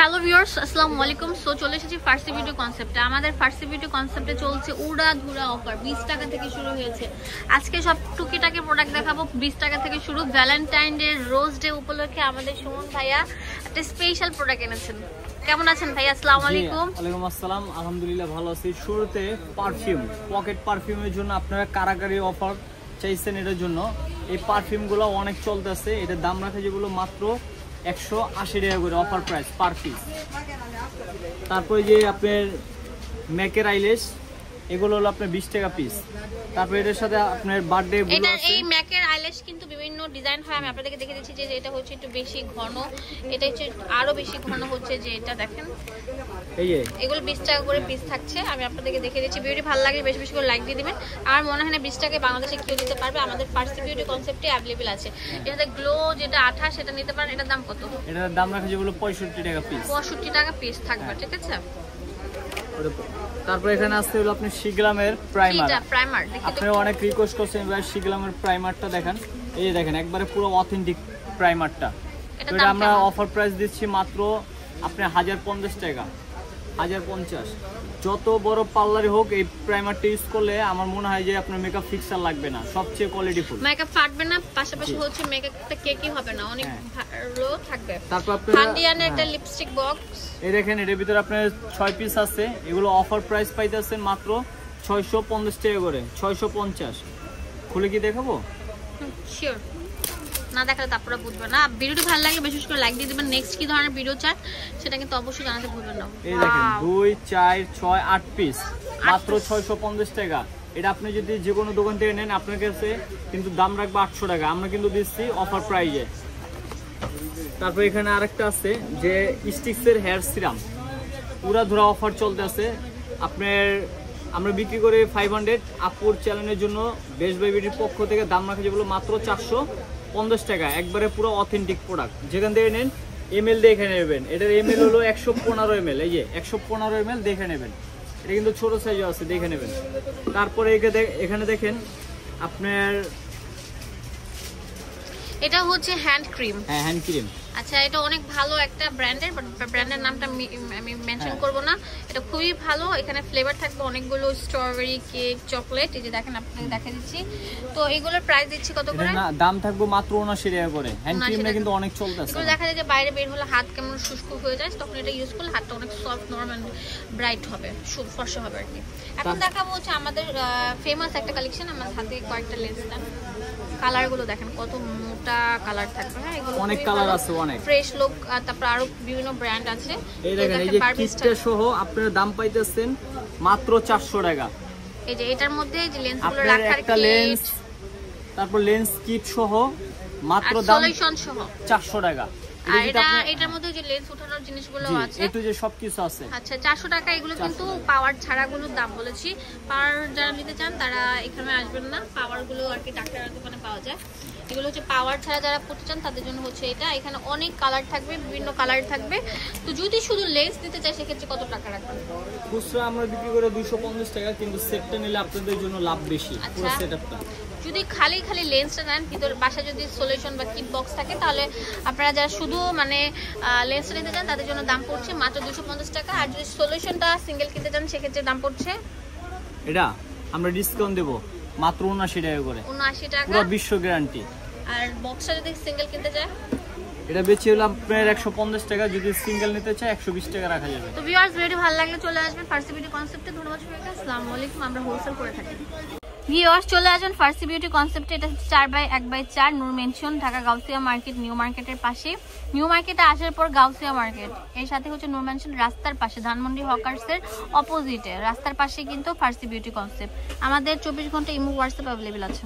Hello viewers, আসসালামু আলাইকুম। So চলে এসেছি ফার্সি বিউটি কনসেপ্টে। আমাদের ফার্সি বিউটি কনসেপ্টে চলছে উড়াধুরা অফার। 20 টাকা থেকে শুরু হয়েছে। আজকে সব টুকিটাকি প্রোডাক্ট দেখাবো। 20 টাকা থেকে শুরু। ভ্যালেন্টাইন ডে, রোজ ডে উপলক্ষে আমাদের সুমন ভাইয়া একটা স্পেশাল প্রোডাক্ট এনেছেন। কেমন আছেন ভাইয়া? আসসালামু আলাইকুম। ওয়ালাইকুম আসসালাম, আলহামদুলিল্লাহ ভালো আছি। শুরুতে পারফিউম, পকেট পারফিউমের জন্য আপনারা কারাগারি অফার চাইছেন। এটার জন্য এই পারফিউমগুলো অনেক চলতেছে। এটার দাম রাখা যেগুলো মাত্র 180 টাকা করে অফার প্রাইস পার পিস। তারপরে যে আপনার ম্যাকের আইলেস, এগুলো হলো আপনার 20 টাকা পিস। তারপরে এটার সাথে আপনার বার্থডে গুলো আছে। এই ম্যাকের আইল্যাশ কিন্তু বিভিন্ন ডিজাইন হয়। আমি আপনাদেরকে দেখে দিচ্ছি যে এটা হচ্ছে একটু বেশি ঘন, এটা হচ্ছে আরো বেশি ঘন হচ্ছে। যে এটা দেখেন, এই যে এগুলো 20 টাকা করে পিস থাকছে। আমি আপনাদেরকে দেখে দিচ্ছি। ভিডিওটি ভালো লাগলে বেশি বেশি করে লাইক দিয়ে দিবেন। আর মনে হয় না 20 টাকায় বাংলাদেশে কেউ দিতে পারবে। আমাদের ফার্সি বিউটি কনসেপ্টে অ্যাভেলেবল আছে। এটাতে গ্লো যেটা 28 সেটা নিতে পারেন। এটার দাম কত? এটার দাম রাখা যেগুলো 65 টাকা পিস। 65 টাকা পিস থাকবে, ঠিক আছে। তারপর এখানে আসছে হলো আপনি শিগ্রামের প্রাইমার। এটা প্রাইমার আপনারা অনেক রিকোয়েস্ট করছেন ভাই শিগ্রামের প্রাইমারটা দেখান। এই যে দেখেন একবারে পুরো অথেন্টিক প্রাইমারটা। তো এটা আমরা অফার প্রাইস দিচ্ছি মাত্র আপনি 1050 টাকা। 1050। যত বড় পার্লারে হোক এই প্রাইমারটা ইউজ করলে আমার মনে হয় যে আপনার মেকআপ ফিক্সার লাগবে না, সবচেয়ে কোয়ালিটিফুল। মেকআপ ফাটবে না, পাশাপাশি হচ্ছে মেকআপটা কেকি হবে না, অনেক ভালো থাকবে। তারপর আপনারা ফান্ডিয়ানের একটা লিপস্টিক বক্স, এই দেখেন এর ভিতরে আপনার 6 পিস আছে। এগুলো অফার প্রাইস পাইতেছেন মাত্র 650 টাকা করে। 650। খুলে কি দেখাবো? শিওর না দেখালে তারপরে বুঝবে না। ভিডিওটি ভালো লাগলে বেশি করে লাইক দিয়ে দিবেন। নেক্সট কি ধরনের ভিডিও চান সেটা কিন্তু অবশ্যই জানাতে ভুলবেন না। এই দেখেন 2 4 6 8 পিস মাত্র 650 টাকা। এটা আপনি যদি যে কোনো দোকান থেকে নেন আপনার কাছে কিন্তু দাম রাখবে 800 টাকা। আমরা কিন্তু দিচ্ছি অফার প্রাইজে। তারপর এখানে আরেকটা আছে যে স্টিক্সের হেয়ার সিরাম, পুরা ধরা অফার চলতে আছে। আপনার আমরা বিক্রি করে 500। আপুর চ্যানেলের জন্য বেস্ট বাই বিউটির পক্ষ থেকে দাম রাখা যেগুলো মাত্র 450 টাকা। একবারে পুরো অথেন্টিক প্রোডাক্ট। যেখান থেকে নেন এমএল দেখে নেবেন। এটার এমএল হলো 115 ml। এই যে 115 ml দেখে নেবেন। এটা কিন্তু ছোট সাইজও আছে, দেখে নেবেন। তারপরে এখানে দেখেন আপনার এটা হচ্ছে হ্যান্ড ক্রিম। হ্যাঁ, হ্যান্ড ক্রিম। আচ্ছা, এটা অনেক ভালো একটা ব্র্যান্ডের, বাট ব্র্যান্ডের নামটা আমি মেনশন করব না। এটা খুবই ভালো। এখানে ফ্লেভার থাকবে অনেকগুলো, স্ট্রবেরি, কেক, চকলেট। এই যে দেখেন, আপনাকে দেখা দিচ্ছি। তো এগুলোর প্রাইস দিচ্ছি কত করে? না, দাম থাকবে মাত্র 79 টাকা করে। হ্যান্ড ক্রিমটা কিন্তু অনেক চলতেছে। এগুলো দেখা যায় যে বাইরে বের হলে হাত কেমন শুষ্ক হয়ে যায়, তখন এটা ইউজ করলে হাতটা অনেক সফট, নরমাল, ব্রাইট হবে, ফর্সা হবে আর কি। এখন দেখাবো হচ্ছে আমাদের ফেমাস একটা কালেকশন। আমার হাতে কয়েকটা লেন্স দেন। কালারগুলো দেখেন কত মোটা কালার থাকবে। হ্যাঁ, এগুলো অনেক কালার আছে, অনেক ফ্রেশ লুক। তারপর আরো বিভিন্ন ব্র্যান্ড আছে। এই দেখেন এই যে কিটটা সহ আপনারা দাম পাইতেছেন মাত্র 400 টাকা। এই যে এটার মধ্যে যে লেন্সগুলো রাখার একটা লেন্স, তারপর লেন্স কিট সহ মাত্র দাম সলিউশন সহ 400 টাকা। আর এটার মধ্যে যে লেন্স ওঠানোর জিনিসগুলো আছে, এটু যে সবকিছু আছে। আচ্ছা, 400 টাকা। এগুলো কিন্তু পাওয়ার ছাড়াগুলোর দাম বলেছি। পাওয়ার যারা নিতে চান তারা এখানে আসবেন না। পাওয়ার গুলো আর কি ডাক্তারের দোকানে পাওয়া যায়। এগুলো হচ্ছে পাওয়ার ছাড়া যারা পড়তে চান তাদের জন্য হচ্ছে এটা। এখানে অনেক কালার থাকবে, বিভিন্ন কালার থাকবে। তো যদি শুধু লেন্স নিতে চাই সেক্ষেত্রে কত টাকা রাখবেন? খুচরা আমরা বিক্রি করে 250 টাকা, কিন্তু সেটটা নিলে আপনাদের জন্য লাভ বেশি। পুরো সেটআপটা যদি খালি লেন্সটা নেন, ভিতর বাসা যদি সলিউশন বা কিট বক্স থাকে, তাহলে আপনারা যারা শুধু মানে লেন্সটা নিতে চান তাদের জন্য দাম পড়ছে মাত্র 250 টাকা। আর যদি সলিউশনটা সিঙ্গেল কিনতে চান সেক্ষেত্রে দাম পড়ছে, এটা আমরা ডিসকাউন্ট দেব মাত্র 79 টাকা করে। 79 টাকা, পুরো বিশ্ব গ্যারান্টি। আর বক্সটা যদি সিঙ্গেল কিনতে চায় এটা বেচে হলো আপনার 150 টাকা। যদি সিঙ্গেল নিতে চায় 120 টাকা রাখা যাবে। তো ভিউয়ার্স, ভিডিও ভালো লাগলে চলে আসবেন ফার্সি বিউটি কনসেপ্টে। ধন্যবাদ সবাইকে। আসসালামু আলাইকুম। আমরা হোলসেল করে থাকি। ভিউয়ার্স, চলে আসবেন ফার্সি বিউটি কনসেপ্টে। এটা 4x1/4 Noor mansion, Dhaka Gausia market, new মার্কেটের পাশে। নিউ মার্কেটে আসার পর গাউসিয়া মার্কেট, এর সাথে হচ্ছে নূর মেনশন রাস্তার পাশে, ধানমন্ডি হকার্সের অপোজিটে রাস্তার পাশে কিন্তু ফার্সি বিউটি কনসেপ্ট। আমাদের 24 ঘন্টা ইমো, হোয়াটসঅ্যাপ অ্যাভেলেবেল আছে।